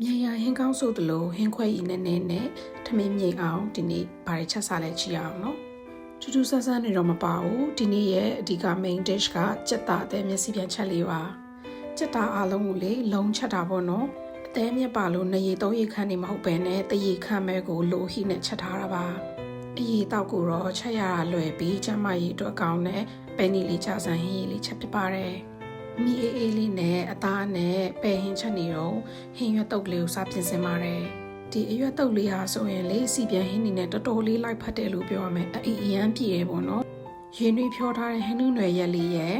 မြေယာဟင်းကောင်းဆိုသလိုဟင်းခွဲရည်နဲ့ထမင်းမြိတ်အောင်ဒီနေ့ဘာတွေချက်စားလဲကြည့်အောင်နော်ထူးထူးဆန်းဆန်းနေတော့မပါဘူးဒီနေ့ရဲ့အဓိက main dish ကကြက်သားအသေးမျက်စိပြန်ချက်လေးပါကြက်သားအားလုံးကိုလေလုံးချက်တာပေါ့နော်အသေးမြက်ပါလို့နေရီ3ရေခန့်နေမဟုတ်ပဲနဲ့တရေခန့်မဲကိုလိုဟိနဲ့ချက်ထားတာပါအရေတောက်ကိုတော့ချက်ရတာလွယ်ပြီးကျမရေအတွက်ကောင်းတဲ့ပဲနီလေးချဆန်ဟင်းရည်လေးချက်ဖြစ်ပါတယ်မီအေးလေးနဲ့အသားနဲ့ပဲဟင်းချက်နေတော့ဟင်းရွက်တုပ်လေးကိုစားပြင်ဆင်ပါတယ်ဒီအရွက်တုပ်လေးဟာဆိုရင်လေစီပြန်ဟင်းနေနဲ့တော်တော်လေးလိုက်ဖတ်တယ်လို့ပြောရမယ်အရန်ပြည့်ရပေါ့နော်ရင်းနှီးဖြောထားတဲ့ဟင်းနုနယ်ရက်လေးရဲ့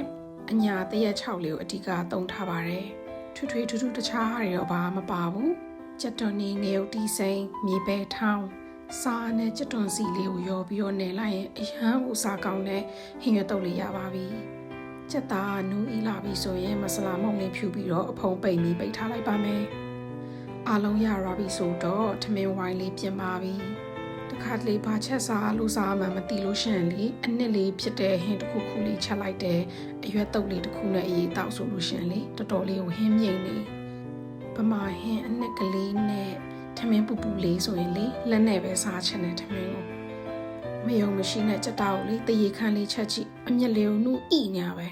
အညာတရက်6လေးကိုအဓိကသုံးထားပါတယ်ထွေထွေထူးထူးတခြားဟာတွေတော့ဘာမပါဘူးကြက်တွန်နေငယ်ုတ်တီးစိမ်းမြေပဲထောင်းစားနဲ့ကြက်တွန်စီလေးကိုရောပြီးတော့နယ်လိုက်ရင်အရန်ကိုစားကောင်းတဲ့ဟင်းရွက်တုပ်လေးရပါပြီကြက်သားနူးအီလာပြီဆိုရင်မဆလာမုန့်လေးဖြူပြီးတော့အဖုံပိတ်ပြီးပိတ်ထားလိုက်ပါမယ်အားလုံးရပါပြီဆိုတော့ထမင်းဝိုင်းလေးပြင်ပါပြီတခါတလေဘာချက်စားလို့စားမှမသိလို့ရှရင်လေအနှစ်လေးဖြစ်တဲ့ဟင်းတစ်ခုခုလေးချက်လိုက်တဲ့အရွက်တုပ်လေးတစ်ခုနဲ့အရေးတောက်ဆိုလို့ရှရင်လေတော်တော်လေးကိုဟင်းမြိတ်နေပမာဟင်းအနှစ်ကလေးနဲ့ထမင်းပူပူလေးဆိုရင်လေလက်နဲ့ပဲစားချင်တဲ့ထမင်းကိုမယုံမရှိနဲ့ကြက်တောက်လေးတရေခန့်လေးချက်ကြည့်အမျက်လေးကိုနှူးဣညာပဲ